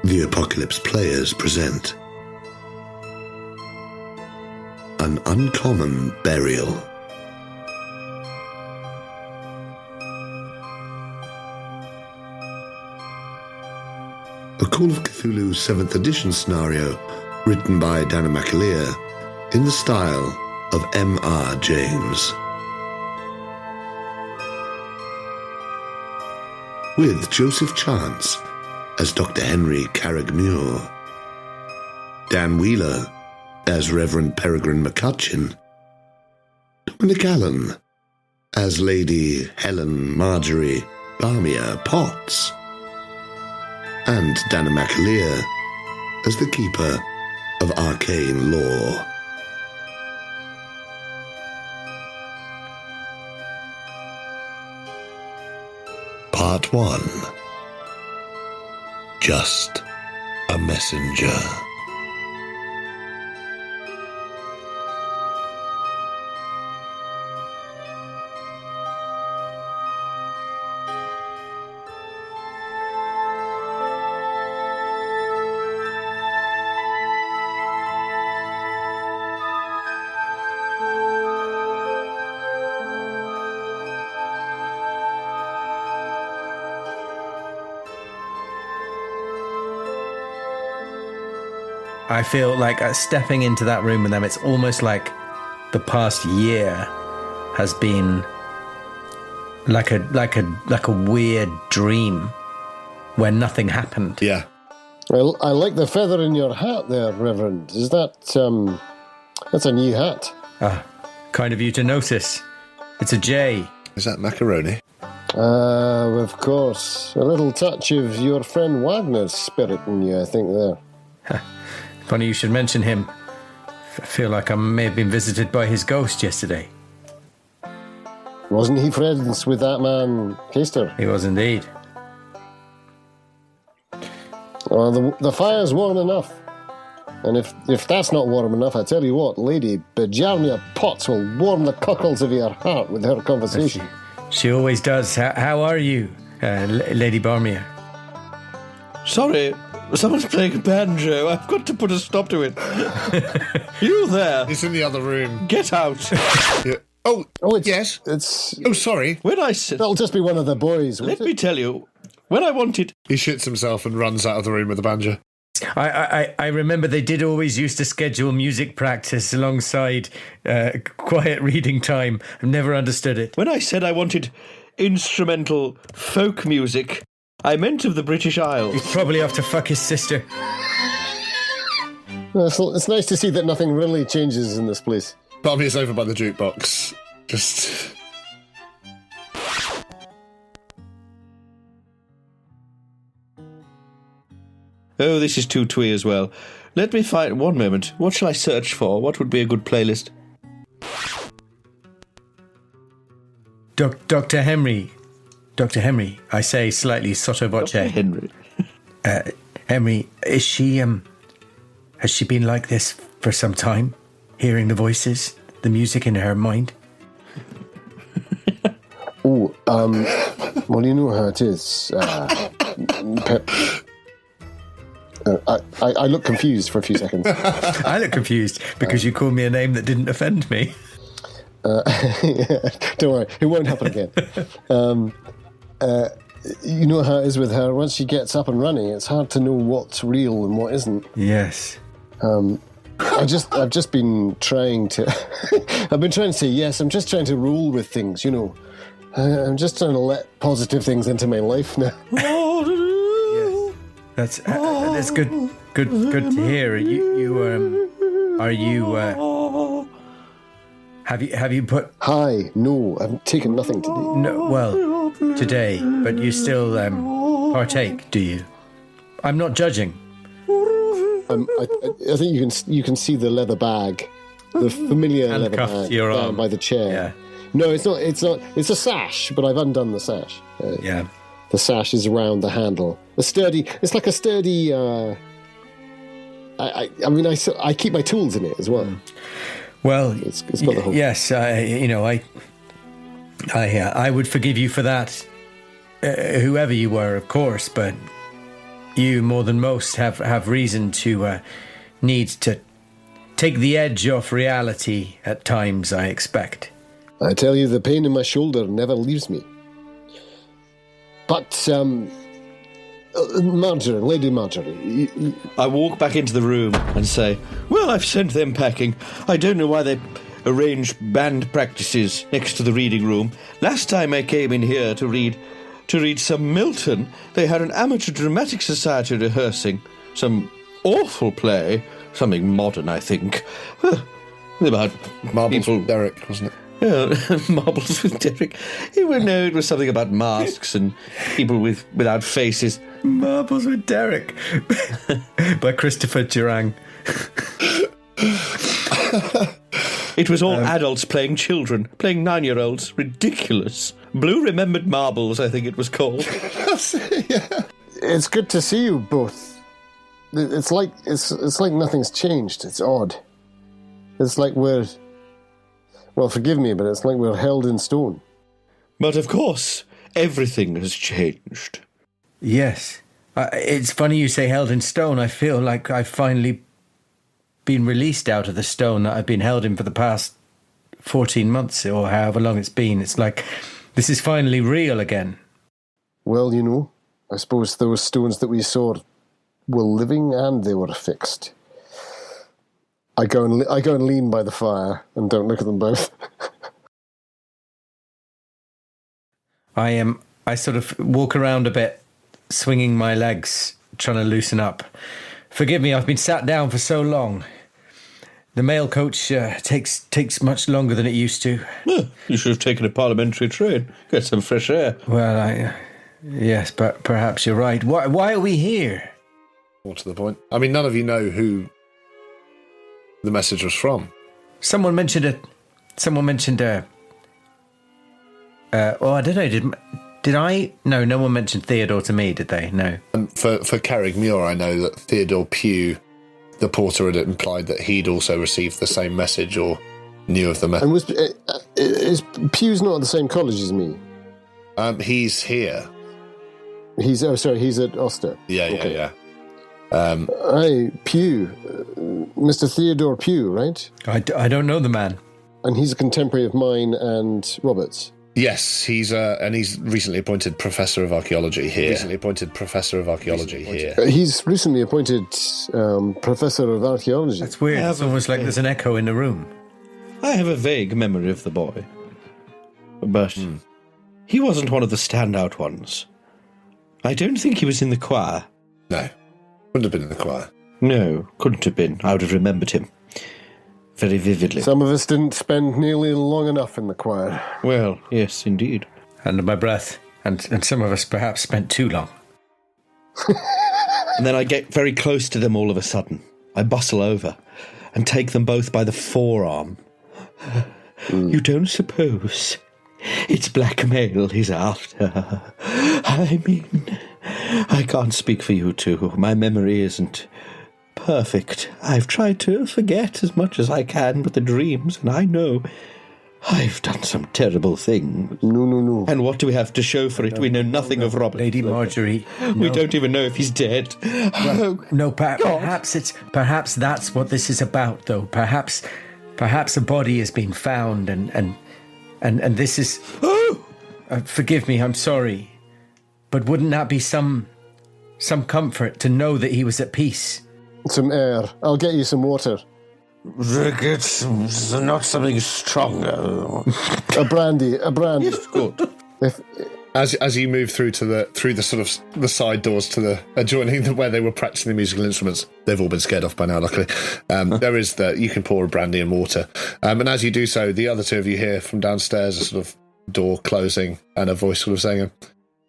The Apocalypse players present An Uncommon Burial. A Call of Cthulhu 7th edition scenario written by Danann McAleer in the style of M.R. James. With Joseph Chance as Dr. Henry Carraig-Muire, Dan Wheeler as Reverend Perregrine McCutcheon, Dominic Helen as Lady Helen Marjorie Bjarmia Potts, and Danann McAleer as the Keeper of Arcane Lore. Part 1. Just a Messenger. I feel like stepping into that room with them, it's almost like the past year has been like a weird dream where nothing happened. Yeah. Well, I like the feather in your hat there, Reverend. Is that, that's a new hat? Kind of you to notice. It's a J. Is that macaroni? Of course. A little touch of your friend Wagner's spirit in you, I think, there. Funny you should mention him. I feel like I may have been visited by his ghost yesterday. Wasn't he friends with that man, Keister? He was indeed. Well, the fire's warm enough. And if that's not warm enough, I tell you what, Lady Bjarmia Potts will warm the cockles of your heart with her conversation. She always does. How are you, Lady Bjarmia? Sorry, someone's playing a banjo. I've got to put a stop to it. You there? He's in the other room. Get out. Yeah. Oh, yes. Oh, sorry. When I said... That'll just be one of the boys. Let me tell you, when I wanted... He shits himself and runs out of the room with the banjo. I remember they did always used to schedule music practice alongside quiet reading time. I've never understood it. When I said I wanted instrumental folk music, I meant of the British Isles. He's probably off to fuck his sister. It's nice to see that nothing really changes in this place. Bjarmia's over by the jukebox. Just... Oh, this is too twee as well. Let me find... One moment. What shall I search for? What would be a good playlist? Dr. Henry, I say slightly sotto voce. Dr. Henry. Henry, is she, has she been like this for some time? Hearing the voices, the music in her mind? Well, you know how it is. I look confused for a few seconds. I look confused because you called me a name that didn't offend me. Don't worry, it won't happen again. You know how it is with her. Once she gets up and running, it's hard to know what's real and what isn't. Yes. I've just been trying to... I've been trying to say yes. I'm just trying to roll with things, you know. I'm just trying to let positive things into my life now. Yes. That's good to hear. Have you put... Hi, no, I've taken nothing today. No, well, today, but you still partake, do you? I'm not judging. I think you can see the leather bag, the familiar leather bag down by the chair. Yeah. No, it's not. It's a sash, but I've undone the sash. Yeah. The sash is around the handle. It's like a sturdy. I keep my tools in it as well. Well, it's got the whole... yes, I would forgive you for that, whoever you were, of course, but you, more than most, have reason to need to take the edge off reality at times, I expect. I tell you, the pain in my shoulder never leaves me. But, Marjorie, Lady Marjorie... I walk back into the room and say, well, I've sent them packing. I don't know why they arrange band practices next to the reading room. Last time I came in here to read some Milton, they had an amateur dramatic society rehearsing some awful play, something modern, I think, about Marbles people. with Derek, wasn't it? Yeah, Marbles with Derek. It was something about masks and people without faces. Marbles with Derek by Christopher Durang. It was all adults playing children, playing 9-year-olds. Ridiculous. Blue Remembered Marbles, I think it was called. Yeah. It's good to see you both. It's like nothing's changed. It's odd. It's like we're... Well, forgive me, but it's like we're held in stone. But of course, everything has changed. Yes. It's funny you say held in stone. I feel like I've finally been released out of the stone that I've been held in for the past 14 months or however long it's been. It's like this is finally real again. Well, you know, I suppose those stones that we saw were living and they were fixed. I go and lean by the fire and don't look at them both. I sort of walk around a bit, swinging my legs, trying to loosen up. Forgive me, I've been sat down for so long. The mail coach takes much longer than it used to. Well, you should have taken a parliamentary train. Get some fresh air. Well, yes, but perhaps you're right. Why are we here? More to the point. I mean, none of you know who the message was from. Someone mentioned I don't know. Did I? No, no one mentioned Theodore to me, did they? No. And for Carraig-Muire, I know that Theodore Pew, the porter, had implied that he'd also received the same message or knew of the message. And Pew's not at the same college as me? He's here. He's at Oster. Yeah. Hi, Pew. Mr. Theodore Pew, right? I don't know the man. And he's a contemporary of mine and Robert's. Yes, he's recently appointed Professor of Archaeology here. He's recently appointed Professor of Archaeology. That's weird. It's almost like there's an echo in the room. I have a vague memory of the boy. But he wasn't one of the standout ones. I don't think he was in the choir. No, wouldn't have been in the choir. No, couldn't have been. I would have remembered him very vividly. Some of us didn't spend nearly long enough in the choir. Well, yes, indeed. Under my breath. And some of us perhaps spent too long. And then I get very close to them all of a sudden. I bustle over and take them both by the forearm. You don't suppose it's blackmail he's after? I mean, I can't speak for you two. My memory isn't perfect. I've tried to forget as much as I can with the dreams, and I know I've done some terrible things. No. And what do we have to show for it? We know nothing of Robert. Lady Marjorie. We don't even know if he's dead. No, perhaps that's what this is about, though. Perhaps a body has been found, and this is. Oh! Forgive me, I'm sorry, but wouldn't that be some comfort to know that he was at peace? Some air. I'll get you some water. Get not something stronger. A brandy. Yes, good. As you move through the sort of the side doors to the adjoining where they were practicing the musical instruments, they've all been scared off by now, luckily. There is you can pour a brandy and water, and as you do so, the other two of you hear from downstairs a sort of door closing and a voice sort of saying,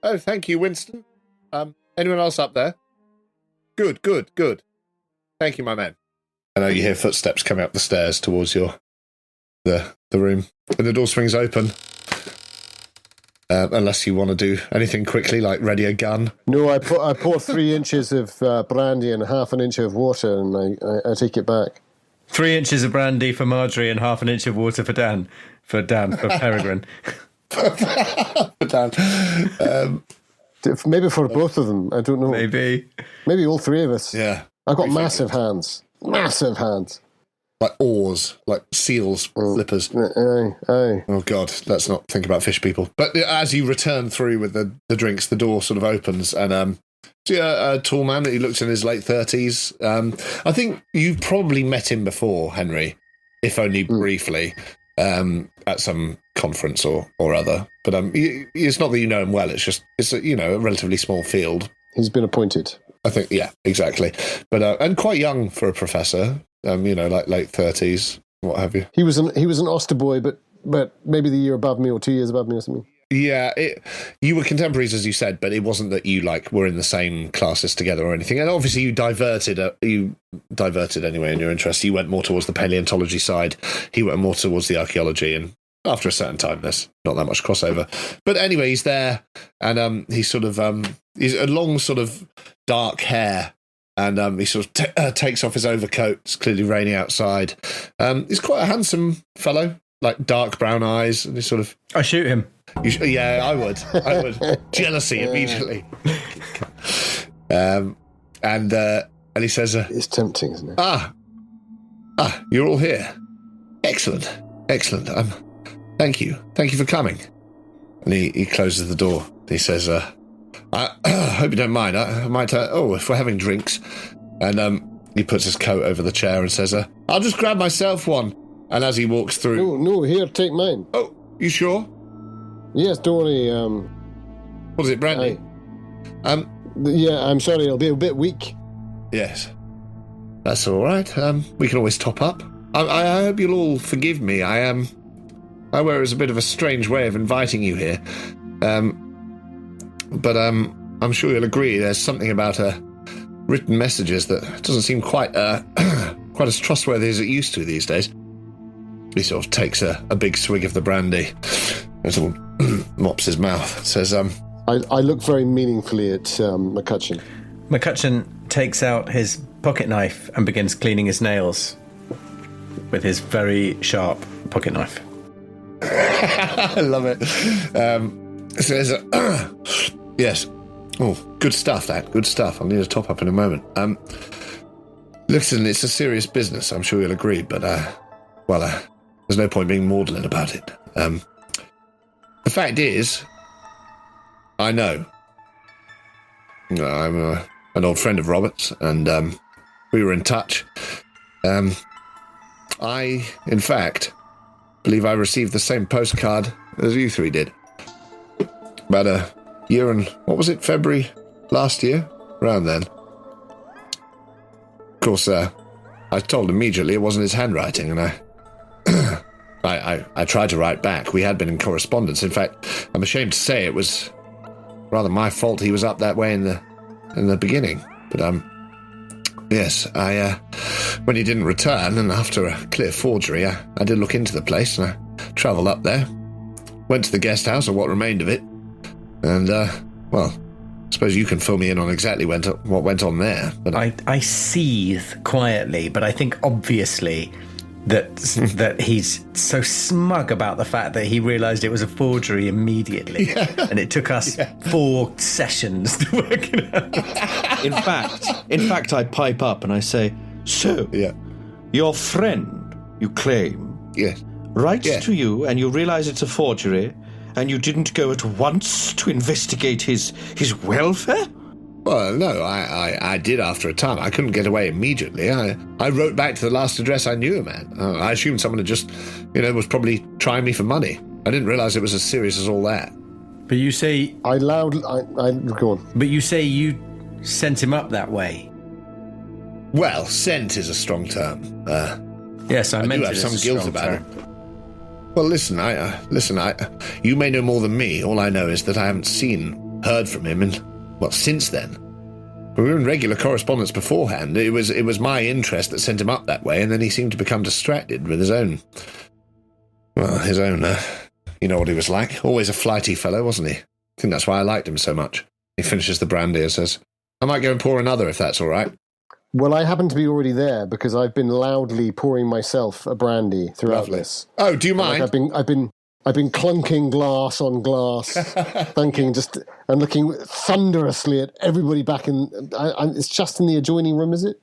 "Oh, thank you, Winston. Anyone else up there? Good. Thank you, my man." I know you hear footsteps coming up the stairs towards the room, and the door swings open. Unless you want to do anything quickly, like ready a gun. No, I pour 3 inches of brandy and half an inch of water, and I take it back. 3 inches of brandy for Marjorie and half an inch of water for Dan. For Peregrine. For Dan. Maybe for both of them. I don't know. Maybe all three of us. Yeah. I've got massive hands. Massive hands. Like oars, like seals' flippers. Aye. Oh, God, let's not think about fish people. But as you return through with the drinks, the door sort of opens and see a tall man. He looks in his late 30s. I think you've probably met him before, Henry, if only briefly, at some conference or other. But it's not that you know him well. It's a relatively small field. He's been appointed. I think, yeah, exactly. But and quite young for a professor. Like late 30s, what have you. He was an Oysterboy, but maybe the year above me or 2 years above me or something. Yeah, you were contemporaries, as you said, but it wasn't that you were in the same classes together or anything. And obviously, you diverted anyway in your interest. You went more towards the paleontology side. He went more towards the archaeology, and after a certain time, there's not that much crossover. But anyway, he's there, and he's sort of he's a long sort of dark hair. And he sort of takes off his overcoat. It's clearly raining outside. He's quite a handsome fellow, like dark brown eyes. And he's sort of... I shoot him. Yeah, I would. Jealousy immediately. And he says... it's tempting, isn't it? You're all here. Excellent. Thank you. Thank you for coming. And he closes the door. He says... I hope you don't mind. I might, if we're having drinks. And he puts his coat over the chair and says, I'll just grab myself one. And as he walks through... No, here, take mine. Oh, you sure? Yes, don't worry. What is it, brandy? Yeah, I'm sorry, it'll be a bit weak. Yes. That's all right. We can always top up. I hope you'll all forgive me. I wear it as a bit of a strange way of inviting you here. But I'm sure you'll agree there's something about written messages that doesn't seem quite as trustworthy as it used to these days. He sort of takes a big swig of the brandy and sort of mops his mouth. Says, I look very meaningfully at McCutcheon. McCutcheon takes out his pocket knife and begins cleaning his nails with his very sharp pocket knife. I love it. Says, yes. Oh, good stuff, that. Good stuff. I'll need a top up in a moment. Listen, it's a serious business. I'm sure you'll agree, but, there's no point being maudlin about it. The fact is, I know. I'm an old friend of Robert's, and we were in touch. I, in fact, believe I received the same postcard as you three did. About a year and, February last year? Around then. Of course, I told immediately it wasn't his handwriting, and I tried to write back. We had been in correspondence. In fact, I'm ashamed to say it was rather my fault he was up that way in the beginning. But, yes, when he didn't return, and after a clear forgery, I did look into the place, and I travelled up there. Went to the guest house, or what remained of it. And, I suppose you can fill me in on exactly what went on there. But I seethe quietly, but I think obviously that he's so smug about the fact that he realised it was a forgery immediately. Yeah. And it took us 4 sessions to work it out. In fact, I pipe up and I say, so, your friend, you claim, writes to you and you realise it's a forgery, and you didn't go at once to investigate his welfare? Well, no, I did after a time. I couldn't get away immediately. I wrote back to the last address I knew him at. I assumed someone had just, was probably trying me for money. I didn't realise it was as serious as all that. But you say... I go on. But you say you sent him up that way? Well, sent is a strong term. Yes, I meant do have some guilt about it. Well, listen, you may know more than me. All I know is that I haven't heard from him, since then. We were in regular correspondence beforehand. It was my interest that sent him up that way, and then he seemed to become distracted with his own, you know what he was like. Always a flighty fellow, wasn't he? I think that's why I liked him so much. He finishes the brandy and says, I might go and pour another if that's all right. Well, I happen to be already there because I've been loudly pouring myself a brandy throughout this. Oh, do you mind? I've been I've been clunking glass on glass, thinking and looking thunderously at everybody back in. It's just in the adjoining room, is it?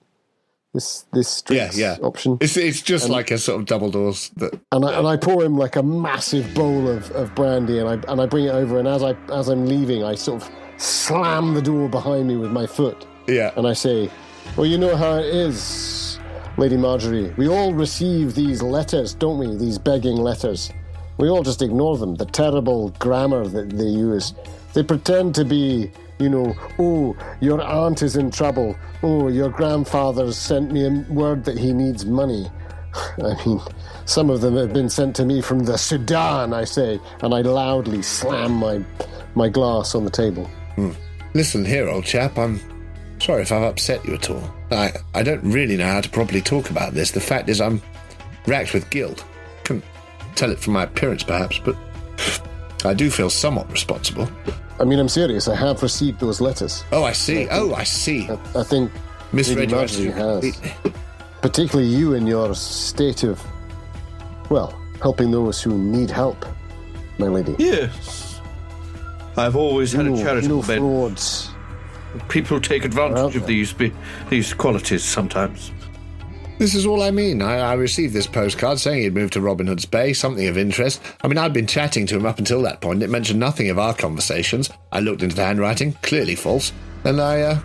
This drinks option. It's just like a sort of double doors. And I pour him like a massive bowl of brandy, and I bring it over. And as I'm leaving, I sort of slam the door behind me with my foot. Yeah. And I say, "Well, you know how it is, Lady Marjorie. We all receive these letters, don't we? These begging letters. We all just ignore them. The terrible grammar that they use. They pretend to be, oh, your aunt is in trouble. Oh, your grandfather's sent me a word that he needs money. I mean, some of them have been sent to me from the Sudan, I say, and I loudly slam my glass on the table. Listen here, old chap, I'm sorry if I've upset you at all. I don't really know how to properly talk about this. The fact is I'm racked with guilt. Couldn't tell it from my appearance, perhaps, but I do feel somewhat responsible. I mean, I'm serious. I have received those letters. Oh, I see. I see. I think Misread Marjorie has. Particularly you in your state of, helping those who need help, my lady. Yes. I've always had a charitable bent. Frauds. People take advantage of these qualities sometimes. This is all I mean. I received this postcard saying he'd moved to Robin Hood's Bay, something of interest. I mean, I'd been chatting to him up until that point. It mentioned nothing of our conversations. I looked into the handwriting, clearly false. And I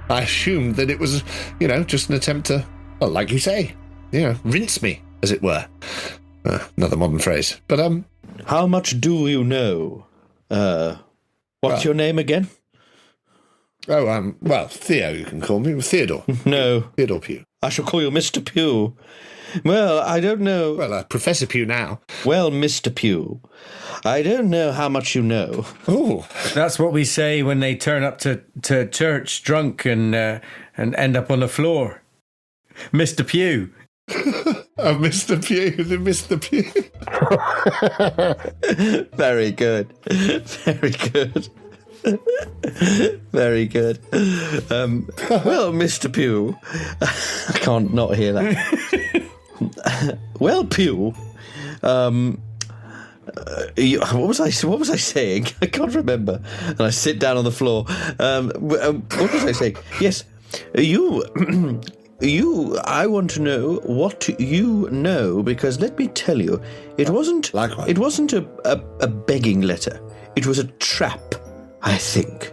assumed that it was, just an attempt to, like you say, rinse me, as it were. Another modern phrase. But, How much do you know? What's your name again? Theo, you can call me. Theodore. No. Theodore Pew. I shall call you Mr. Pew. Well, I don't know. Well, Professor Pew now. Well, Mr. Pew, I don't know how much you know. Oh. That's what we say when they turn up to church drunk and end up on the floor. Mr. Pew. Oh, Mr. Pew, the Mr. Pew. Very good. Very good. Very good. Well, Mr. Pew, I can't not hear that. Well, Pew, what was I saying? I can't remember. And I sit down on the floor. What was I saying? Yes, you. I want to know what you know, because let me tell you, it wasn't. Likewise. It wasn't a begging letter. It was a trap, I think.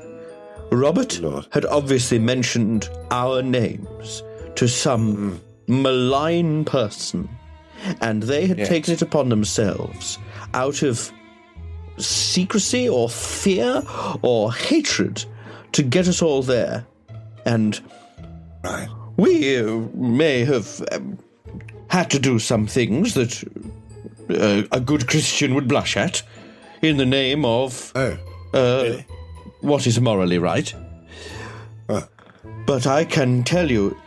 Robert had obviously mentioned our names to some malign person, and they had taken it upon themselves out of secrecy or fear or hatred to get us all there. And we may have had to do some things that a good Christian would blush at in the name of Really? what is morally right. But I can tell you,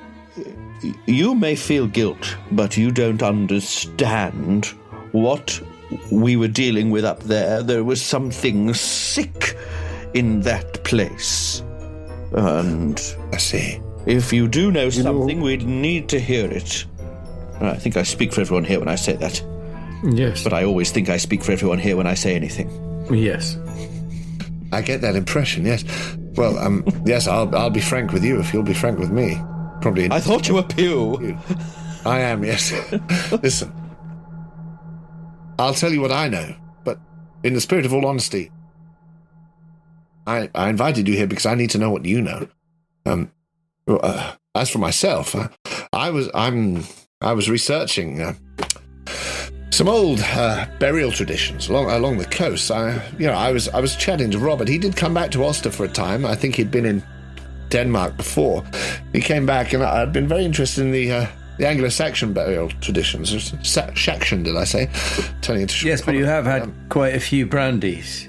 you may feel guilt, but you don't understand what we were dealing with up there. There was something sick in that place. And I see. if you do know something, we'd need to hear it. I think I speak for everyone here when I say that. Yes. But I always think I speak for everyone here when I say anything. Yes. I get that impression, yes. Well, yes, I'll be frank with you if you'll be frank with me. Probably. I thought you were Pew. I am, yes. Listen, I'll tell you what I know, but in the spirit of all honesty, I invited you here because I need to know what you know. As for myself, I was researching some old burial traditions along the coast. I was chatting to Robert. He did come back to Ulster for a time. I think he'd been in Denmark before. He came back, and I'd been very interested in the Anglo-Saxon burial traditions. Saxon, did I say? Turning into Yes, but you have had quite a few brandies.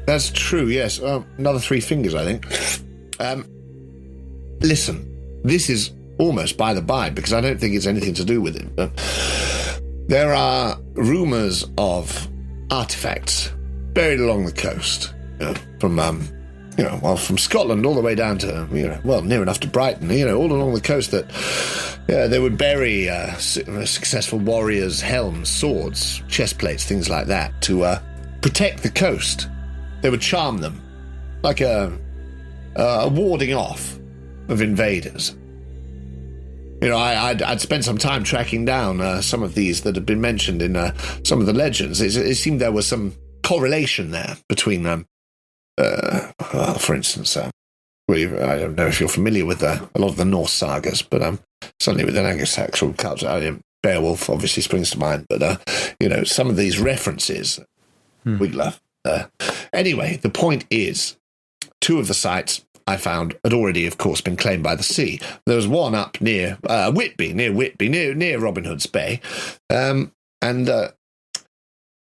That's true, yes. Another 3 fingers, I think. Listen, this is almost by the by, because I don't think it's anything to do with it, but there are rumours of artefacts buried along the coast from, from Scotland all the way down to, near enough to Brighton, all along the coast, that they would bury successful warriors' helms, swords, chest plates, things like that, to protect the coast. They would charm them, like a warding off of invaders. I'd spent some time tracking down some of these that had been mentioned in some of the legends. It seemed there was some correlation there between them. For instance, I don't know if you're familiar with a lot of the Norse sagas, but certainly with an Anglo-Saxon culture, Beowulf obviously springs to mind, but some of these references, Wiglaf. Anyway, the point is, 2 of the sites I found had already, of course, been claimed by the sea. There was one up near Whitby, near Robin Hood's Bay, and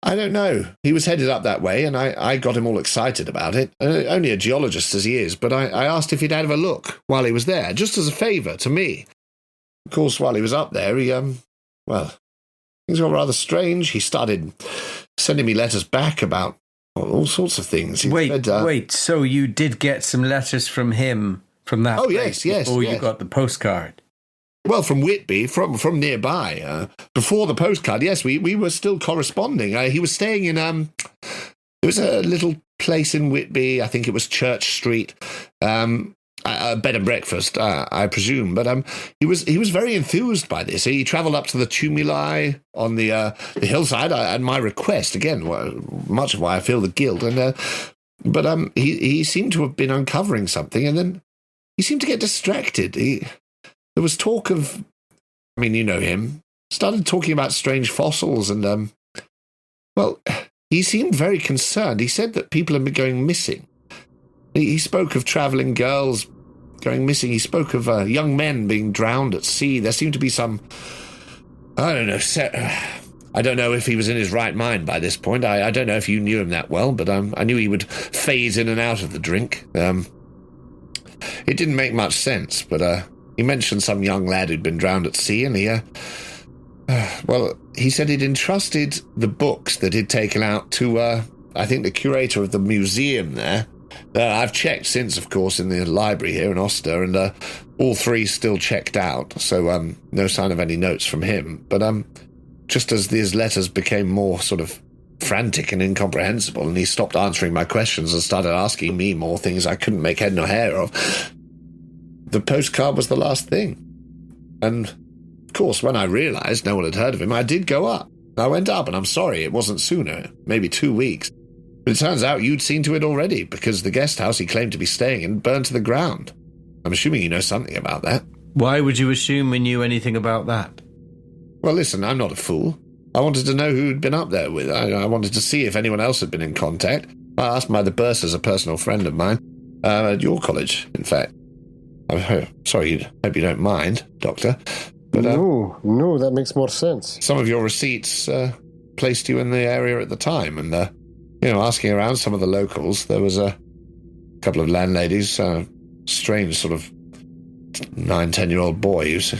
I don't know. He was headed up that way, and I got him all excited about it. Only a geologist as he is, but I asked if he'd have a look while he was there, just as a favour to me. Of course, while he was up there, he things got rather strange. He started sending me letters back about all sorts of things. Wait, so you did get some letters from him from that place before you got the postcard? Well, from Whitby, from nearby. Before the postcard, yes, we were still corresponding. He was staying in, there was a little place in Whitby, I think it was Church Street, a bed and breakfast, I presume. But he was very enthused by this. He travelled up to the tumuli on the hillside at my request. Again, much of why I feel the guilt. But he seemed to have been uncovering something, and then he seemed to get distracted. There was talk of, you know him, started talking about strange fossils, and he seemed very concerned. He said that people had been going missing. He spoke of travelling girls going missing. He spoke of young men being drowned at sea. There seemed to be some, I don't know, I don't know if he was in his right mind by this point. I don't know if you knew him that well, but I knew he would phase in and out of the drink. It didn't make much sense, but he mentioned some young lad who'd been drowned at sea, and he said he'd entrusted the books that he'd taken out to, I think, the curator of the museum there. I've checked since, of course, in the library here in Oster, and all 3 still checked out, so no sign of any notes from him. But just as these letters became more sort of frantic and incomprehensible, and he stopped answering my questions and started asking me more things I couldn't make head nor hair of, the postcard was the last thing. And, of course, when I realised no one had heard of him, I did go up. I went up, and I'm sorry it wasn't sooner, maybe 2 weeks. But it turns out you'd seen to it already, because the guest house he claimed to be staying in burned to the ground. I'm assuming you know something about that. Why would you assume we knew anything about that? Well, listen, I'm not a fool. I wanted to know who'd been up there with. I wanted to see if anyone else had been in contact. I asked my the bursar's a personal friend of mine, at your college, in fact. Sorry, hope you don't mind, Doctor. But, no, that makes more sense. Some of your receipts placed you in the area at the time, and, asking around some of the locals, there was a couple of landladies, strange sort of 9-10-year-old boy who's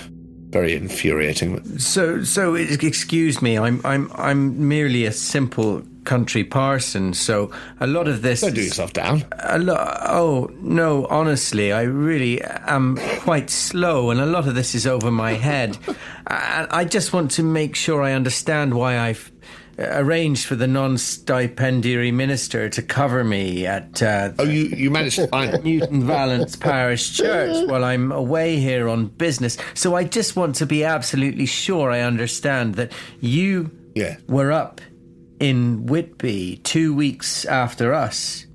very infuriating. So, excuse me, I'm merely a simple country parson, so a lot of this... Don't do yourself down. Oh, no, honestly, I really am quite slow, and a lot of this is over my head. I just want to make sure I understand why I've arranged for the non-stipendiary minister to cover me at... you managed to find it. Newton Valence Parish Church while I'm away here on business. So I just want to be absolutely sure I understand that you were up in Whitby 2 weeks after us.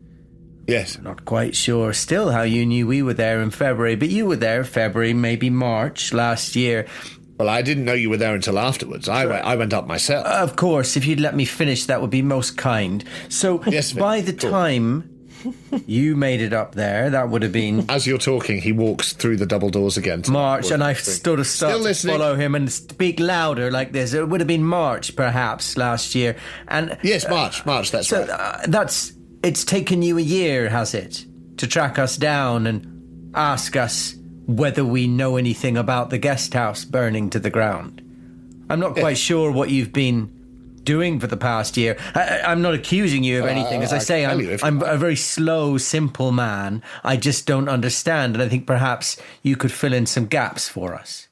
Yes. Not quite sure still how you knew we were there in February, but you were there February, maybe March last year. Well, I didn't know you were there until afterwards. I went up myself. Of course, if you'd let me finish, that would be most kind. So yes, by the time you made it up there, that would have been... As you're talking, he walks through the double doors again. March, and I stood a start to follow him and speak louder like this. It would have been March, perhaps, last year. And yes, March, that's right. It's taken you a year, has it, to track us down and ask us whether we know anything about the guest house burning to the ground. I'm not quite sure what you've been doing for the past year. I'm not accusing you of anything. As I say, I'm a very slow, simple man. I just don't understand, and I think perhaps you could fill in some gaps for us.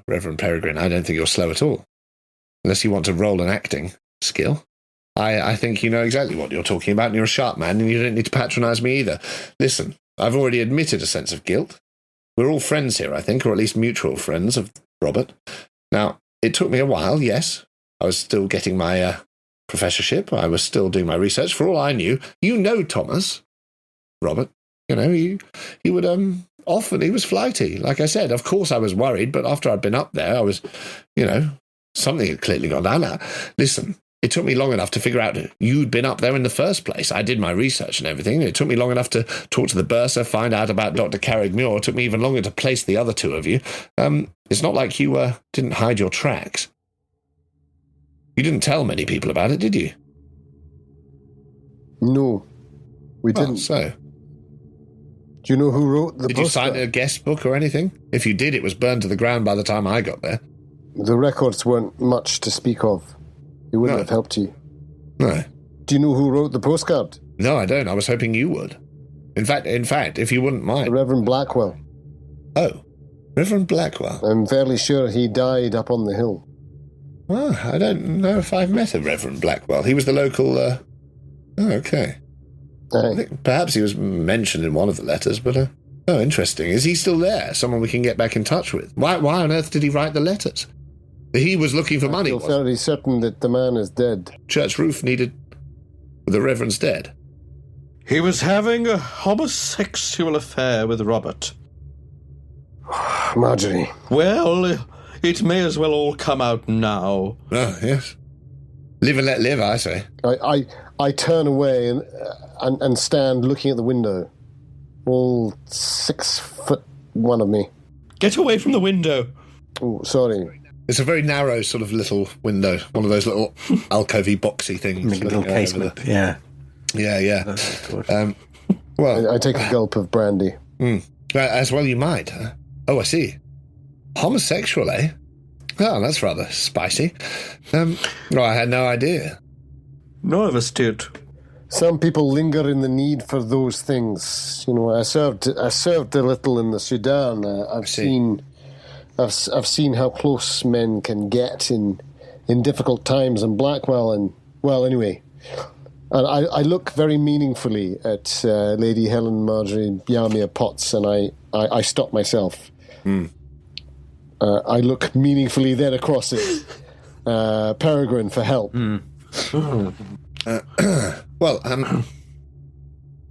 Reverend Perregrine, I don't think you're slow at all. Unless you want to roll an acting skill. I think you know exactly what you're talking about, and you're a sharp man, and you don't need to patronise me either. Listen, I've already admitted a sense of guilt. We're all friends here, I think, or at least mutual friends of Robert. Now, it took me a while, yes. I was still getting my professorship. I was still doing my research. For all I knew, you know Thomas, Robert. You know, he would often, he was flighty. Like I said, of course I was worried, but after I'd been up there, I was, you know, something had clearly gone down. Now, listen, it took me long enough to figure out you'd been up there in the first place. I did my research and everything. It took me long enough to talk to the bursar, find out about Dr. Carraig-Muire. It took me even longer to place the other two of you. It's not like you didn't hide your tracks. You didn't tell many people about it, did you? No, we didn't. So, do you know who wrote the Did you sign a guest book or anything? If you did, it was burned to the ground by the time I got there. The records weren't much to speak of. It wouldn't have helped you. No. Do you know who wrote the postcard? No, I don't. I was hoping you would. In fact, if you wouldn't mind. The Reverend Blackwell. Oh, Reverend Blackwell. I'm fairly sure he died up on the hill. Well, I don't know if I've met a Reverend Blackwell. He was the local... Oh, okay. I think perhaps he was mentioned in one of the letters, but... Oh, interesting. Is he still there? Someone we can get back in touch with? Why on earth did he write the letters? He was looking for money, I feel fairly certain that the man is dead. Church roof needed... The Reverend's dead. He was having a homosexual affair with Robert. Marjorie. Well, it may as well all come out now. Oh, yes. Live and let live, I say. I turn away and stand looking at the window. All 6'1" of me. Get away from the window. Oh, sorry. It's a very narrow sort of little window, one of those little alcovey boxy things. Little casement, yeah. Yeah. I take a gulp of brandy. As well you might. Oh, I see. Homosexual, eh? Oh, that's rather spicy. Well, I had no idea. None of us did. Some people linger in the need for those things. You know, I served a little in the Sudan. I've seen how close men can get in difficult times. And Blackwell, and well, anyway, and I look very meaningfully at Lady Helen, Marjorie, Bjarmia Potts, and I stop myself. I look meaningfully then across it. Perregrine for help.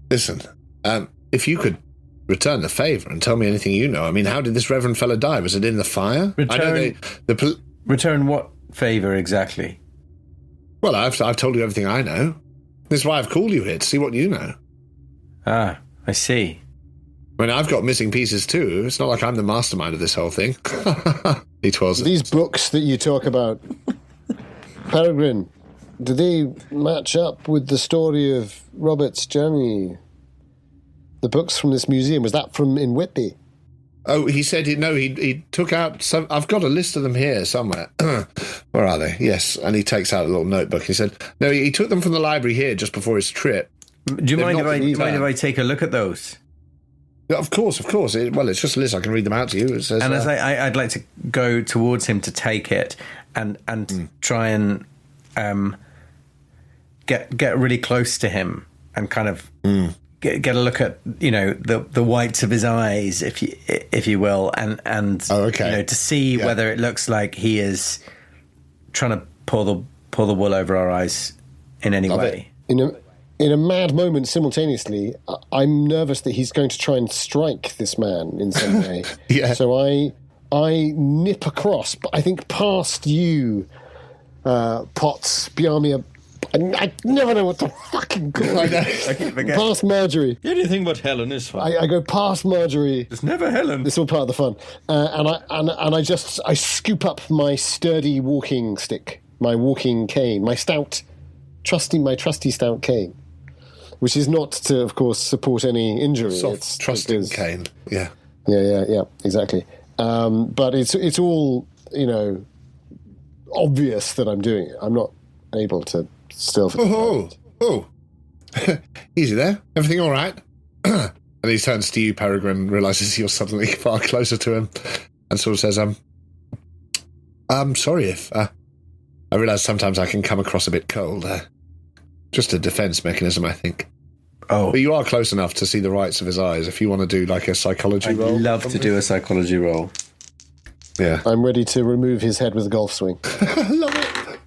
Listen, if you could return the favour and tell me anything you know. I mean, how did this reverend fellow die? Was it in the fire? Return what favour exactly? Well, I've told you everything I know. This is why I've called you here, to see what you know. Ah, I see. I mean, I've got missing pieces too. It's not like I'm the mastermind of this whole thing. It was. These books that you talk about, Perregrine, do they match up with the story of Robert's journey? The books from this museum, was that from in Whitby? Oh, he said he took out some. I've got a list of them here somewhere. Where are they? Yes, and he takes out a little notebook. He said, no, he took them from the library here just before his trip. Do you mind if I take a look at those? Yeah, of course. It's just a list. I can read them out to you. It says, and as I'd like to go towards him to take it and try and get really close to him and kind of get a look at, you know, the whites of his eyes, if you will, and you know, to see whether it looks like he is trying to pull the wool over our eyes in any way. In a mad moment, simultaneously, I'm nervous that he's going to try and strike this man in some way. Yeah. So I nip across, I think past you, Potts, Bjarmia. I never know what to fucking call it. I keep forgetting. Past Marjorie. Anything but Helen is fine. I go past Marjorie. It's never Helen. It's all part of the fun. And I scoop up my sturdy walking stick, my walking cane, my trusty stout cane, which is not to, of course, support any injury. It's trusting cane. Yeah. Yeah, exactly. But it's all, you know, obvious that I'm doing it. I'm not able to still... Easy there. Everything all right? And he turns to you, Perregrine, realises you're suddenly far closer to him, and sort of says, I'm sorry if... I realise sometimes I can come across a bit cold. Just a defence mechanism, I think. Oh. But you are close enough to see the whites of his eyes if you want to do, like, a psychology roll. I'd love to do a psychology roll. Yeah. I'm ready to remove his head with a golf swing. Love it.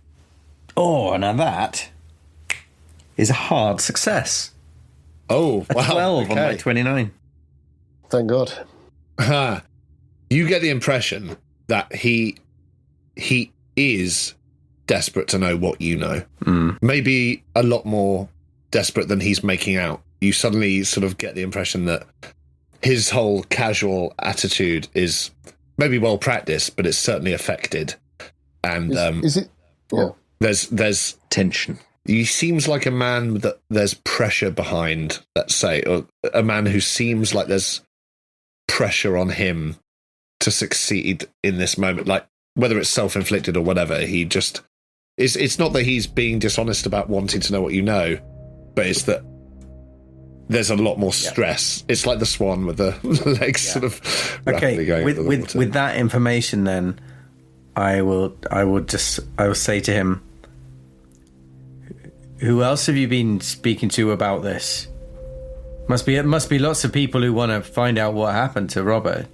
Oh, now that is a hard success. Oh, A wow. 12 on my Okay. 29. Thank God. You get the impression that he is desperate to know what you know. Maybe a lot more desperate than he's making out. You suddenly sort of get the impression that his whole casual attitude is maybe well practiced, but it's certainly affected. And Is it? Yeah. there's Tension. he seems like a man that there's pressure behind, let's say, or a man who seems like there's pressure on him to succeed in this moment, like whether it's self-inflicted or whatever. He just it's not that he's being dishonest about wanting to know what you know, but it's that there's a lot more stress. It's like the swan with the legs sort of rapidly going under the water. with that information, then I will say to him, who else have you been speaking to about this? Must be lots of people who want to find out what happened to Robert.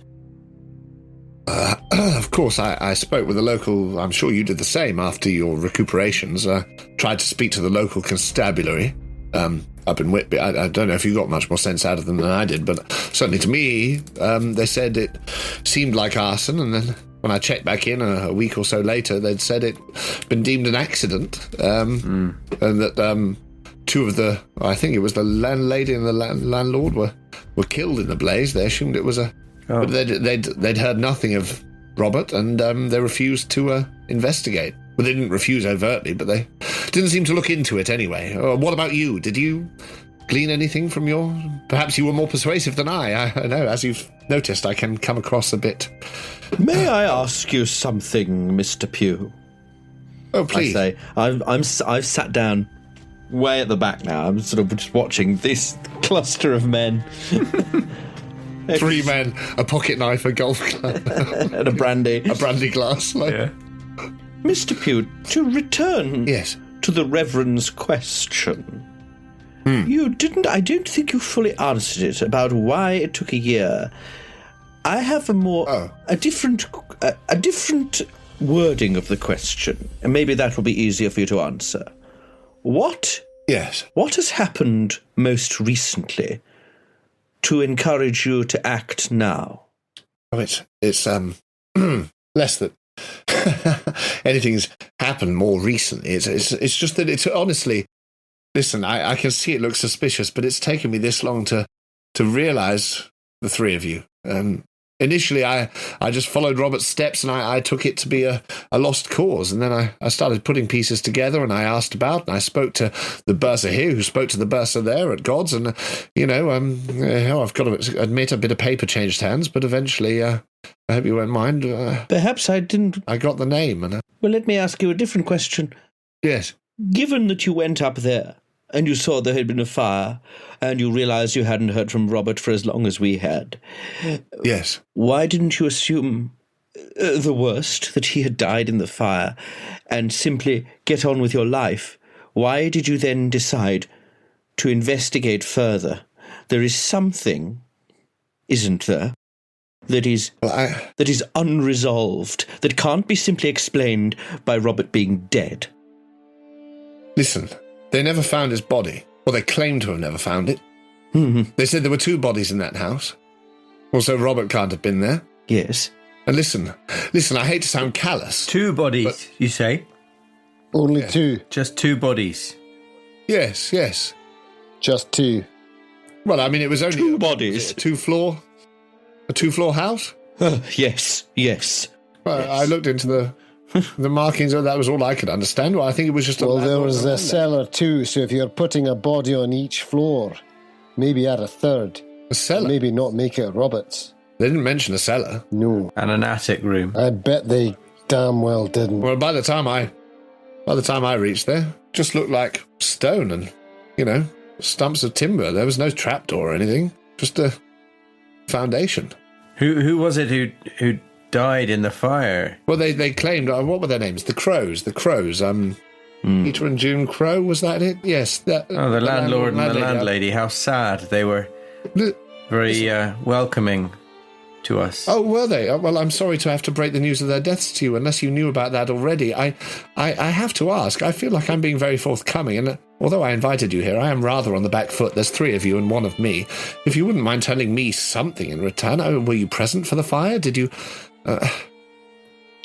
Of course, I spoke with the local. I'm sure you did the same after your recuperations. Tried to speak to the local constabulary up in Whitby. I don't know if you got much more sense out of them than I did, but certainly to me, they said it seemed like arson. And then when I checked back in a week or so later, they'd said it'd been deemed an accident, and that two of the, I think it was the landlady and the landlord were killed in the blaze. They assumed it was a... Oh. But they'd heard nothing of Robert, and they refused to investigate. Well, they didn't refuse overtly, but they didn't seem to look into it anyway. What about you? Did you glean anything from your... Perhaps you were more persuasive than I. I know, as you've noticed, I can come across a bit... May I ask you something, Mr. Pew? Oh, please. I say, I've sat down way at the back now. I'm sort of just watching this cluster of men. 3 men, a pocket knife, a golf club, and a brandy glass. Like. Mr. Pew, to return Yes. to the Reverend's question, you didn't. I don't think you fully answered it about why it took a year. I have a different wording of the question, and maybe that will be easier for you to answer. What has happened most recently to encourage you to act now? Oh, it's less that anything's happened more recently. It's just that it's honestly, listen, I can see it looks suspicious, but it's taken me this long to realise the 3 of you. Initially, I just followed Robert's steps, and I took it to be a lost cause. And then I started putting pieces together, and I asked about, and I spoke to the bursar here, who spoke to the bursar there at God's. And, I've got to admit, a bit of paper changed hands, but eventually, I hope you won't mind. Perhaps I didn't... I got the name. And Well, let me ask you a different question. Yes. Given that you went up there, and you saw there had been a fire, and you realised you hadn't heard from Robert for as long as we had. Yes. Why didn't you assume the worst, that he had died in the fire, and simply get on with your life? Why did you then decide to investigate further? There is something, isn't there, that is unresolved, that can't be simply explained by Robert being dead. Listen, they never found his body. Well, they claimed to have never found it. Mm-hmm. They said there were 2 bodies in that house. Also, Robert can't have been there. Yes. And listen, I hate to sound callous. 2 bodies, you say? Only 2. Just 2 bodies. Yes. Just 2. Well, I mean, it was only 2 bodies. A 2-floor house? Yes. Well, Yes. I looked into the markings, and that was all I could understand. Well, I think it was just Well, there was a cellar too, so if you're putting a body on each floor, maybe add a 3rd. A cellar? Maybe not make it Robert's. They didn't mention a cellar. No. And an attic room. I bet they damn well didn't. Well, by the time I by the time I reached there, just looked like stone and, stumps of timber. There was no trapdoor or anything, just a foundation. Who was it who died in the fire? Well, they claimed, what were their names? The Crows. Peter and June Crow, was that it? Yes. The landlord and the landlady. How sad. They were very welcoming to us. Oh, were they? Well, I'm sorry to have to break the news of their deaths to you, unless you knew about that already. I have to ask. I feel like I'm being very forthcoming, and although I invited you here, I am rather on the back foot. There's 3 of you and 1 of me. If you wouldn't mind telling me something in return. Were you present for the fire? Did you... I've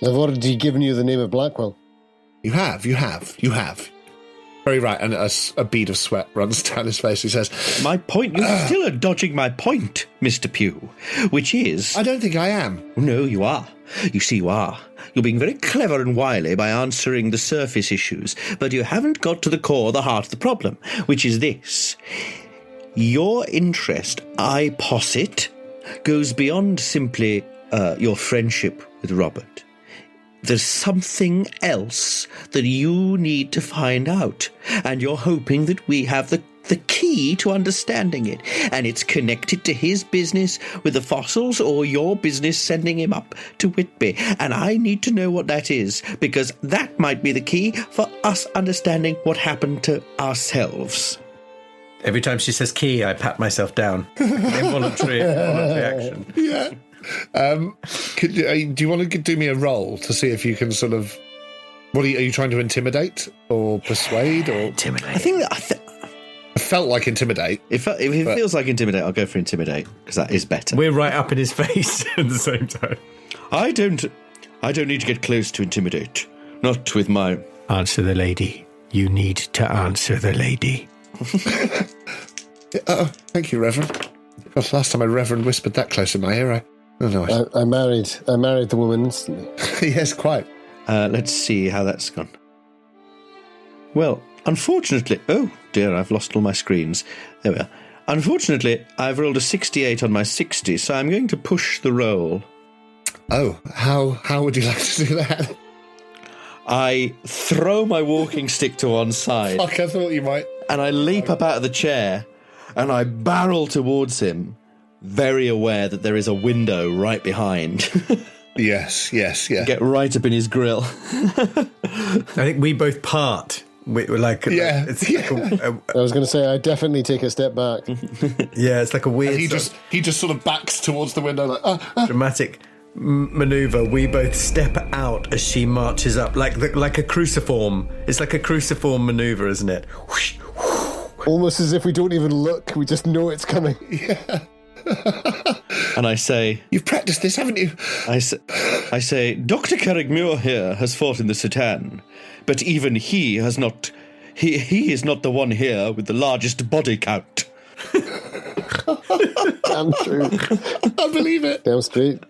already given you the name of Blackwell. You have. Very right, and a bead of sweat runs down his face. He says, My point? You still are dodging my point, Mr. Pew, which is... I don't think I am. No, you are. You see, you are. You're being very clever and wily by answering the surface issues, but you haven't got to the core, the heart of the problem, which is this. Your interest, I posit, goes beyond simply your friendship with Robert. There's something else that you need to find out, and you're hoping that we have the key to understanding it, and it's connected to his business with the fossils or your business sending him up to Whitby, and I need to know what that is, because that might be the key for us understanding what happened to ourselves. Every time she says key, I pat myself down. Involuntary action. Yeah. Do you want to do me a roll to see if you can sort of... Are you trying to intimidate or persuade or... Intimidate. I think that... I felt like intimidate. If it feels like intimidate, I'll go for intimidate, because that is better. We're right up in his face at the same time. I don't need to get close to intimidate. Not with my... Answer the lady. You need to answer the lady. Thank you, Reverend. Gosh, last time a Reverend whispered that close in my ear, I married the woman instantly. Yes, quite. Let's see how that's gone. Well, unfortunately... Oh, dear, I've lost all my screens. There we are. Unfortunately, I've rolled a 68 on my 60, so I'm going to push the roll. Oh, how would you like to do that? I throw my walking stick to one side. Fuck, I thought you might. And I leap up out of the chair, and I barrel towards him, very aware that there is a window right behind. Yes. Get right up in his grill. I think we both part. We're like... Yeah. It's like I was going to say, I definitely take a step back. Yeah, it's like a weird... And he just sort of backs towards the window like... Dramatic maneuver. We both step out as she marches up, like a cruciform. It's like a cruciform maneuver, isn't it? Almost as if we don't even look, we just know it's coming. Yeah. And I say... You've practiced this, haven't you? I say, Dr. Carraig-Muire here has fought in the Sudan, but even he has not... He is not the one here with the largest body count. Damn true. I believe it. Damn straight.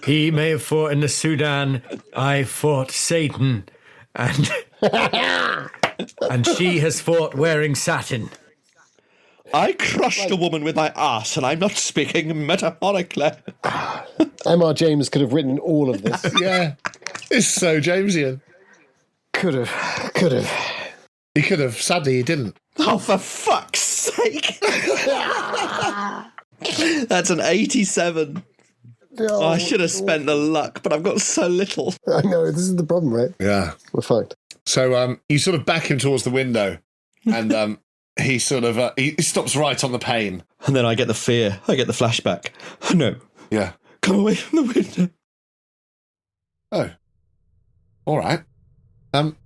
He may have fought in the Sudan. I fought Satan. And she has fought wearing satin. I crushed a woman with my ass, and I'm not speaking metaphorically. M.R. James could have written all of this. Yeah. It's so Jamesian. Could have. He could have. Sadly, he didn't. Oh, for fuck's sake. That's an 87. Oh, I should have spent the luck, but I've got so little. I know, this is the problem, right? Yeah. We're fucked. So you sort of back him towards the window, and he sort of he stops right on the pane. And then I get the fear. I get the flashback. No. Yeah. Come away from the window. Oh. All right.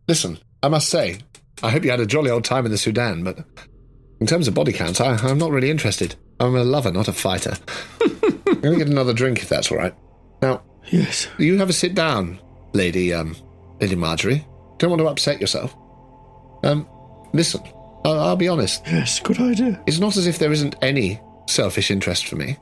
Listen, I must say, I hope you had a jolly old time in the Sudan, but in terms of body count, I'm not really interested. I'm a lover, not a fighter. I'm going to get another drink, if that's all right. Now, yes. You have a sit down, Lady Marjorie. Don't want to upset yourself. Listen, I'll be honest. Yes, good idea. It's not as if there isn't any selfish interest for me.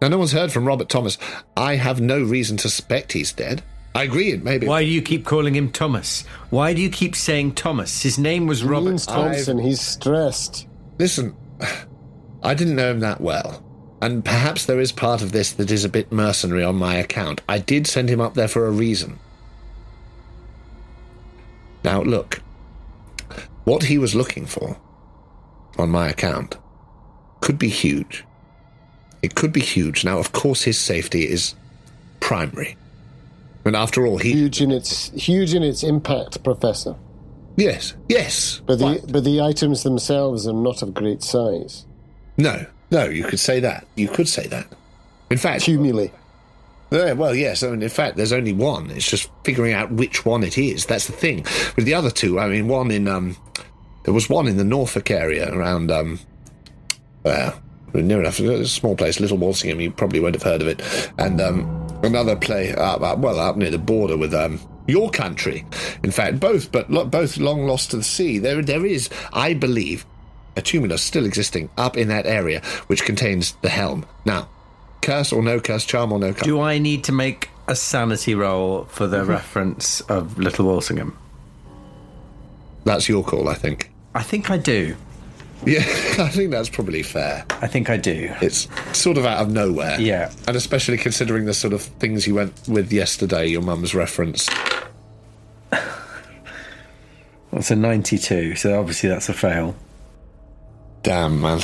Now, no one's heard from Robert Thomas. I have no reason to suspect he's dead. I agree, it may be. Why do you keep calling him Thomas? Why do you keep saying Thomas? His name was Robert. Means Thompson, he's stressed. Listen, I didn't know him that well. And perhaps there is part of this that is a bit mercenary on my account. I did send him up there for a reason. Now, look, what he was looking for, on my account, could be huge. It could be huge. Now, of course, his safety is primary. And after all, huge in its impact, Professor. Yes. But the items themselves are not of great size. No, you could say that. In fact... Cumulatively. Well, yes. I mean, in fact, there's only one. It's just figuring out which one it is. That's the thing. With the other two, I mean, one in... there was one in the Norfolk area around... near enough. A small place, Little Walsingham. You probably won't have heard of it. And another place, up near the border with your country. In fact, both long lost to the sea. There is, I believe, a tumulus still existing up in that area, which contains the helm. Now, curse or no curse, charm or no curse. Do I need to make a sanity roll for the reference of Little Walsingham? That's your call, I think. I think I do. Yeah, I think that's probably fair. I think I do. It's sort of out of nowhere. Yeah. And especially considering the sort of things you went with yesterday, your mum's reference. That's a 92, so obviously that's a fail. Damn, man.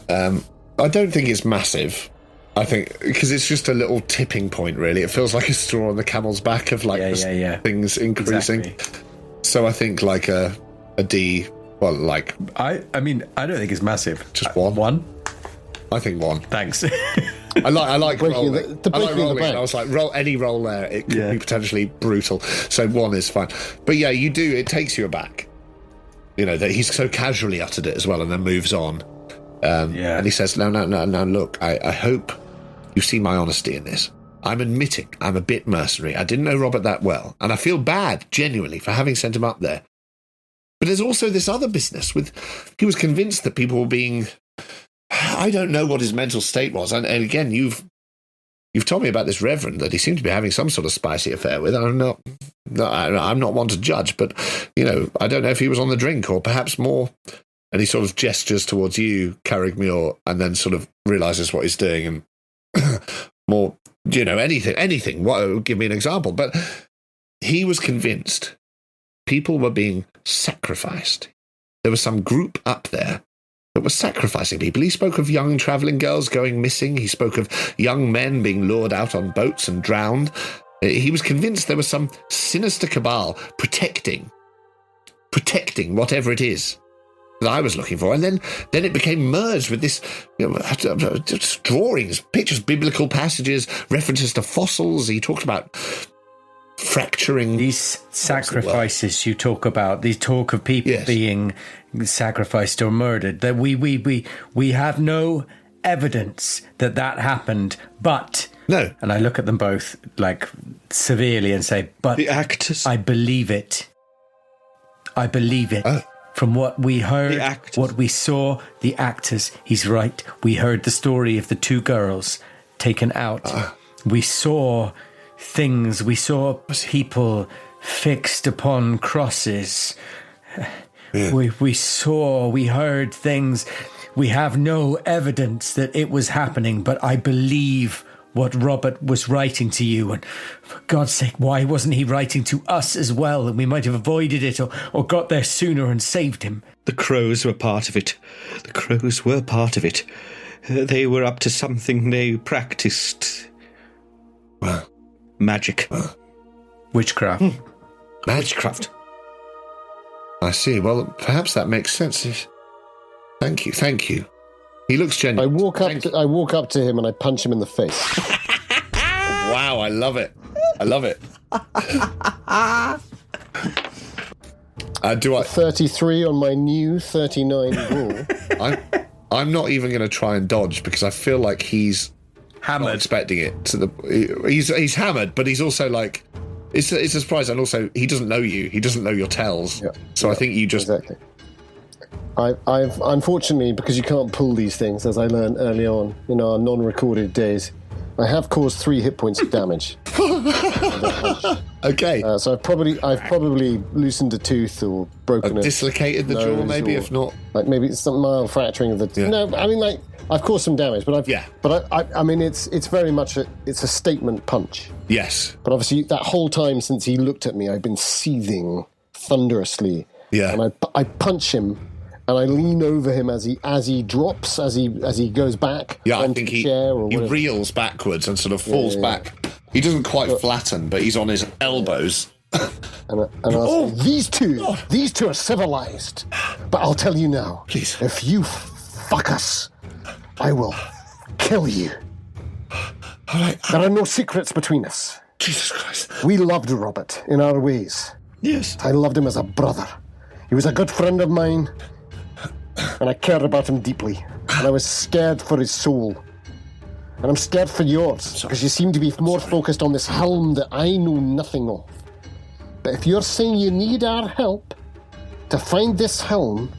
I don't think it's massive. I think, because it's just a little tipping point, really. It feels like a straw on the camel's back of, like, things increasing. Exactly. So I think, like, a D... Well, like... I mean, I don't think it's massive. Just one? One? I think one. Thanks. I like rolling. I like rolling. The I was like, any roll there, it could be potentially brutal. So one is fine. But yeah, you do, it takes you aback. You know, that he's so casually uttered it as well and then moves on. And he says, no, look, I hope you see my honesty in this. I'm admitting I'm a bit mercenary. I didn't know Robert that well. And I feel bad, genuinely, for having sent him up there. But there's also this other business with... He was convinced that people were being... I don't know what his mental state was. And again, you've told me about this reverend that he seemed to be having some sort of spicy affair with. I'm not one to judge, but, you know, I don't know if he was on the drink or perhaps more... And he sort of gestures towards you, Carraig-Muire, and then sort of realises what he's doing and more, you know, anything. Give me an example. But he was convinced people were being sacrificed. There was some group up there that was sacrificing people. He spoke of young travelling girls going missing. He spoke of young men being lured out on boats and drowned. He was convinced there was some sinister cabal protecting whatever it is that I was looking for. And then it became merged with this, you know, just drawings, pictures, biblical passages, references to fossils. He talked about fracturing. These sacrifices you talk about, these talk of people being sacrificed or murdered, that we have no evidence that happened, but... No. And I look at them both, like, severely and say, but... The actors. I believe it. From what we heard, what we saw, the actors, he's right. We heard the story of the two girls taken out. We saw things, we saw people fixed upon crosses. Yeah. We heard things. We have no evidence that it was happening, but I believe what Robert was writing to you, and for God's sake, why wasn't he writing to us as well? And we might have avoided it or got there sooner and saved him. The crows were part of it. They were up to something. They practiced magic. Witchcraft. Magicraft. I see. Well, perhaps that makes sense. Thank you. He looks genuine. I walk up to him and I punch him in the face. Wow, I love it. 33 on my new 39 rule. I'm not even going to try and dodge because I feel like he's hammered. Not expecting it. He's hammered, but he's also like it's a surprise, and also he doesn't know you. He doesn't know your tells. Yeah. So I think you just exactly. I've unfortunately, because you can't pull these things, as I learned early on in our non-recorded days, I have caused 3 hit points of damage. Okay. So I've probably loosened a tooth or broken dislocated the jaw, maybe, if not. Like maybe some mild fracturing of the. Yeah. No, I mean, like, I've caused some damage, but I mean, it's very much it's a statement punch. Yes. But obviously, that whole time since he looked at me, I've been seething thunderously Yeah. And I punch him, and I lean over him as he drops, as he goes back. Yeah, I onto think the he chair or whatever. reels backwards and sort of falls back. He doesn't quite flatten, but he's on his elbows. And I say, these two are civilized. But I'll tell you now, please, if you fuck us, I will kill you. All right. There are no secrets between us. Jesus Christ. We loved Robert in our ways. Yes. I loved him as a brother. He was a good friend of mine, and I cared about him deeply. And I was scared for his soul. And I'm scared for yours, because you seem to be more focused on this helm that I know nothing of. But if you're saying you need our help to find this helm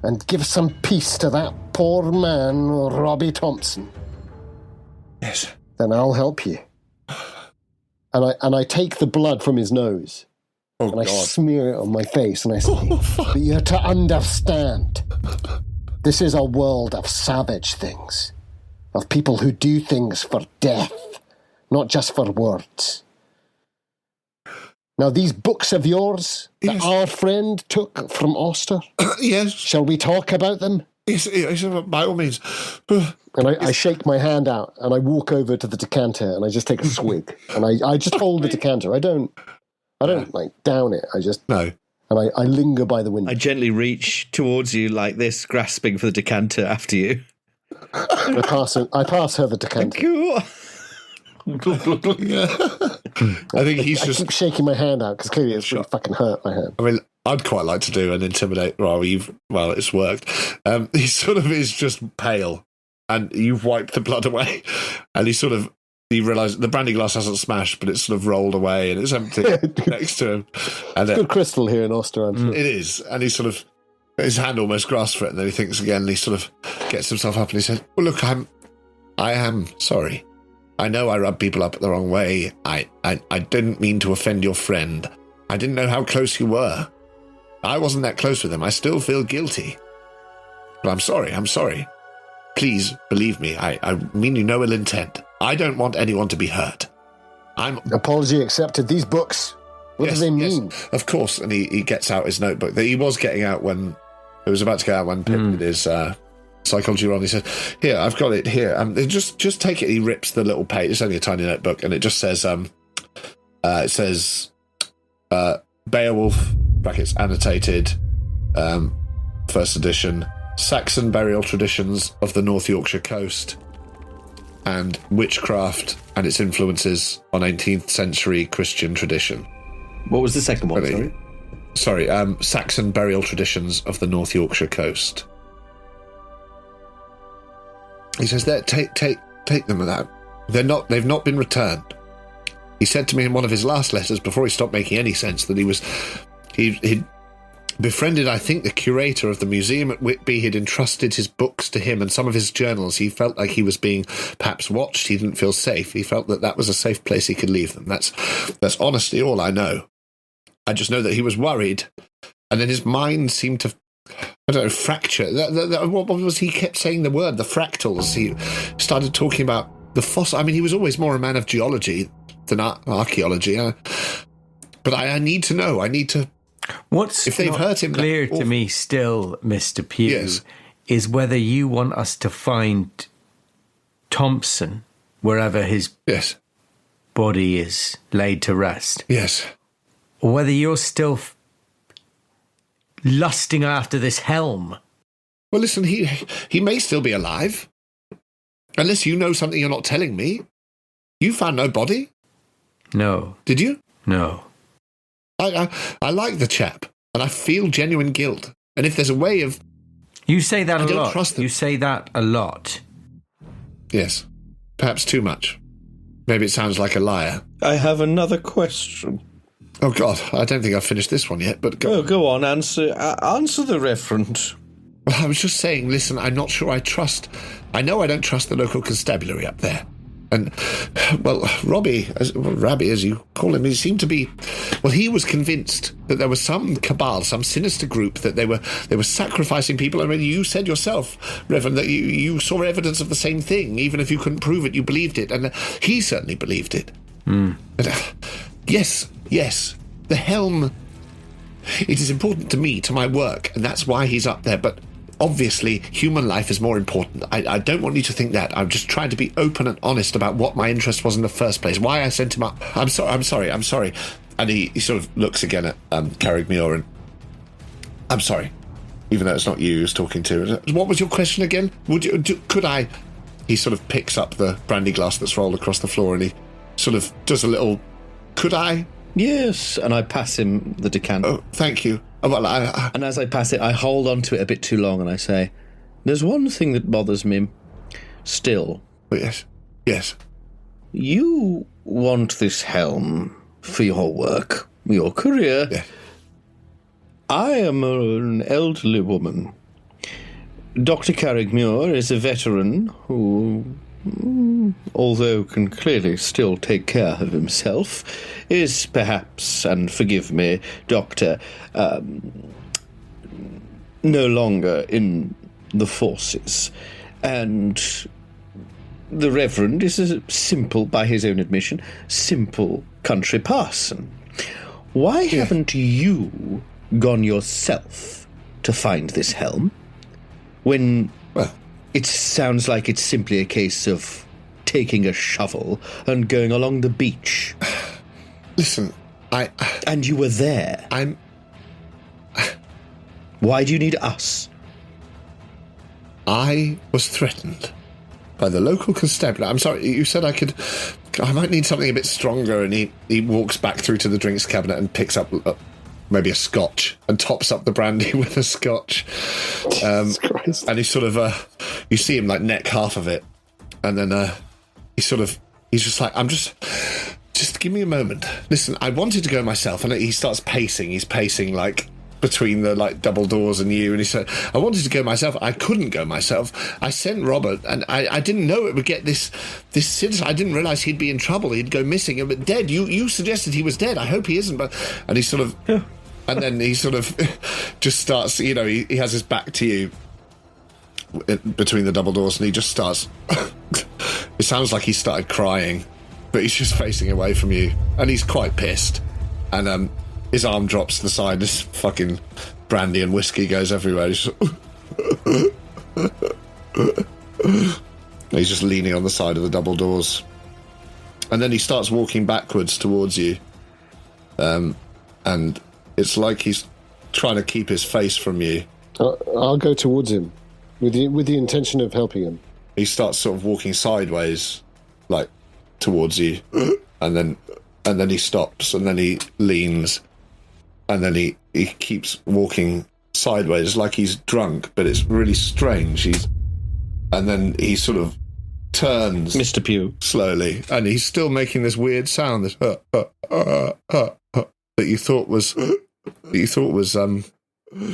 and give some peace to that poor man, Robbie Thompson, yes, then I'll help you. And I take the blood from his nose, and I smear it on my face, and I say, but you're to understand, this is a world of savage things, of people who do things for death, not just for words. Now, these books of yours that our friend took from Oster, yes, shall we talk about them? Yes, by all means. And I shake my hand out, and I walk over to the decanter, and I just take a swig, and I just hold the decanter. I don't like down it. I just no. And I linger by the window. I gently reach towards you like this, grasping for the decanter after you. I pass her the decanter. Cool. Yeah. I think he's I just keep shaking my hand out because clearly it's really fucking hurt my hand. I mean, I'd quite like to do an intimidate. Well, it's worked. He sort of is just pale, and you've wiped the blood away, and you realise the brandy glass hasn't smashed, but it's sort of rolled away and it's empty next to him. And Good crystal here in Oster, I'm sure. it is, and he sort of his hand almost grasps for it, and then he thinks again. And he sort of gets himself up and he says, "Well, look, I am sorry. I know I rub people up the wrong way. I didn't mean to offend your friend. I didn't know how close you were. I wasn't that close with him. I still feel guilty. But I'm sorry. Please believe me. I mean you no ill intent. I don't want anyone to be hurt. Apology accepted. These books, what do they mean? Yes, of course." And he gets out his notebook that he was getting out when it was about to get out when Pip did his psychology roll. He said, "Here, I've got it here. Just take it." He rips the little page. It's only a tiny notebook, and it just says, Beowulf (brackets annotated, first edition), Saxon burial traditions of the North Yorkshire coast, and witchcraft and its influences on 18th century Christian tradition. What was the second one? Sorry, Saxon burial traditions of the North Yorkshire coast. He says, "There, take them without. They've not been returned." He said to me in one of his last letters, before he stopped making any sense, that he'd befriended, I think, the curator of the museum at Whitby. He'd entrusted his books to him and some of his journals. He felt like he was being perhaps watched. He didn't feel safe. He felt that was a safe place he could leave them. That's honestly all I know. I just know that he was worried, and then his mind seemed to, I don't know, fracture. What was he kept saying the word? The fractals. He started talking about the fossil. I mean, he was always more a man of geology than archaeology. But I need to know. I need to. What's if they've not hurt him, clear to me still, Mr. Pew, is whether you want us to find Thompson wherever his body is laid to rest. Yes. Or whether you're still lusting after this helm. Well, listen, he may still be alive. Unless you know something you're not telling me. You found no body? No. Did you? No. I like the chap, and I feel genuine guilt. And if there's a way of... You say that a lot. Don't trust them. You say that a lot. Yes. Perhaps too much. Maybe it sounds like a liar. I have another question. Oh, God, I don't think I've finished this one yet, but go on. Go on, answer the referent. Well, I was just saying, listen, I'm not sure I know I don't trust the local constabulary up there. And, well, Rabbi, as you call him, he seemed to be... Well, he was convinced that there was some cabal, some sinister group, that they were sacrificing people. I mean, you said yourself, Reverend, that you saw evidence of the same thing. Even if you couldn't prove it, you believed it. And he certainly believed it. But, yes, the helm... It is important to me, to my work, and that's why he's up there, but obviously human life is more important. I don't want you to think that. I'm just trying to be open and honest about what my interest was in the first place, why I sent him up. I'm sorry. And he sort of looks again at Carraig-Muire and, I'm sorry, even though it's not you who's talking to. What was your question again? Could I... He sort of picks up the brandy glass that's rolled across the floor and he sort of does a little... Could I? Yes, and I pass him the decanter. Oh, thank you. Oh, well, and as I pass it, I hold on to it a bit too long and I say, there's one thing that bothers me. Still. Yes. You want this helm for your work, your career. Yes. I am an elderly woman. Dr. Carraig-Muire is a veteran who, although can clearly still take care of himself, is perhaps, and forgive me, Doctor, no longer in the forces. And the Reverend is a simple, by his own admission, simple country parson. Why haven't you gone yourself to find this helm? When it sounds like it's simply a case of taking a shovel and going along the beach. Listen, And you were there. Why do you need us? I was threatened by the local constabulary. I'm sorry, you said I might need something a bit stronger, and he walks back through to the drinks cabinet and picks up maybe a scotch and tops up the brandy with a scotch. Jesus Christ. And he sort of, you see him like neck half of it, and then he's just like, just give me a moment. Listen, I wanted to go myself, and he starts pacing. He's pacing like between the like double doors and you, and he said, I wanted to go myself. I couldn't go myself. I sent Robert, and I didn't know it would get this citizen. I didn't realise he'd be in trouble. He'd go missing, but dead. You suggested he was dead. I hope he isn't. And he sort of, and then he sort of just starts. You know, he has his back to you between the double doors, and he just starts. It sounds like he started crying, but he's just facing away from you, and he's quite pissed, and his arm drops to the side. This fucking brandy and whiskey goes everywhere. He's just leaning on the side of the double doors, and then he starts walking backwards towards you, and it's like he's trying to keep his face from you. I'll go towards him with the intention of helping him. He starts sort of walking sideways, like towards you, and then he stops, and then he leans, and then he keeps walking sideways like he's drunk, but it's really strange. And then he sort of turns, Mr. Pew, slowly, and he's still making this weird sound, this that you thought was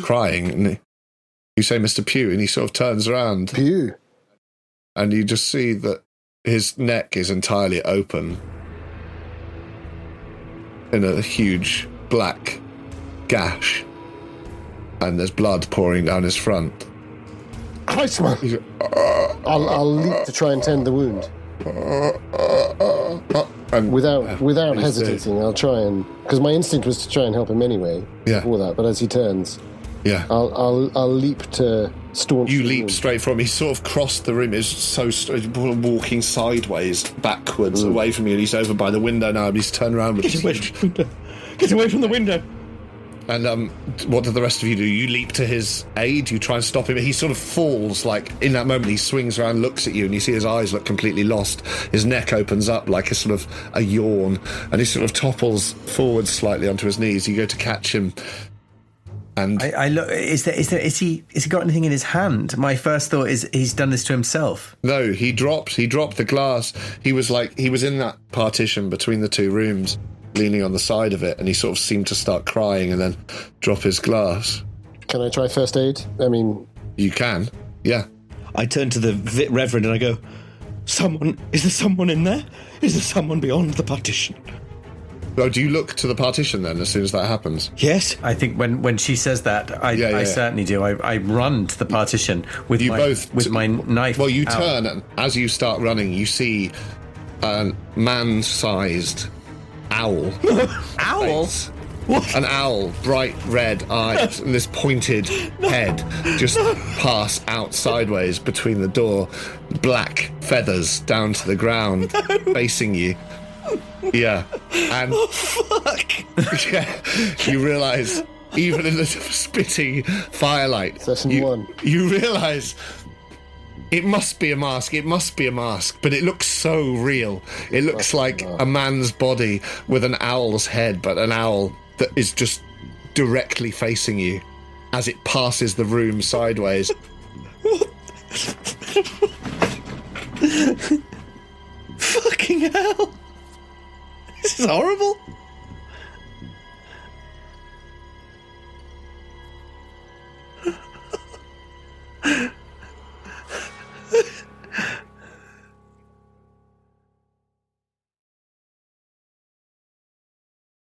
crying, and you say, Mr. Pew, and he sort of turns around. Pew. And you just see that his neck is entirely open in a huge black gash, and there's blood pouring down his front. Christ, man! I'll leap to try and tend the wound. And without hesitating, I'll try and, because my instinct was to try and help him anyway. Yeah. Before that, but as he turns, yeah, I'll leap to staunch. You leap straight from him. He's sort of crossed the room. He's walking sideways, backwards, away from you. And he's over by the window now. And he's turned around with Get away from the window. Get away from the window. And what do the rest of you do? You leap to his aid. You try and stop him. He sort of falls. Like in that moment, he swings around, looks at you, and you see his eyes look completely lost. His neck opens up like a sort of a yawn, and he sort of topples forward slightly onto his knees. You go to catch him. And I look. Is he got anything in his hand? My first thought is he's done this to himself. No, he dropped the glass. He was in that partition between the two rooms, leaning on the side of it, and he sort of seemed to start crying and then drop his glass. Can I try first aid? I mean, you can. Yeah. I turn to the Reverend and I go, is there someone in there? Is there someone beyond the partition? Oh, do you look to the partition then as soon as that happens? Yes. I think when she says that, I certainly do. I run to the partition with my knife. Well, you out. turn, and as you start running, you see a man-sized owl. Owl? an owl, bright red eyes, and this pointed head just pass out sideways between the door, black feathers down to the ground, facing you. Yeah, and yeah, you realise, even in the spitting firelight, you realise it must be a mask. It must be a mask, but it looks so real. It looks like a man's body with an owl's head, but an owl that is just directly facing you as it passes the room sideways. Fucking hell! This is horrible.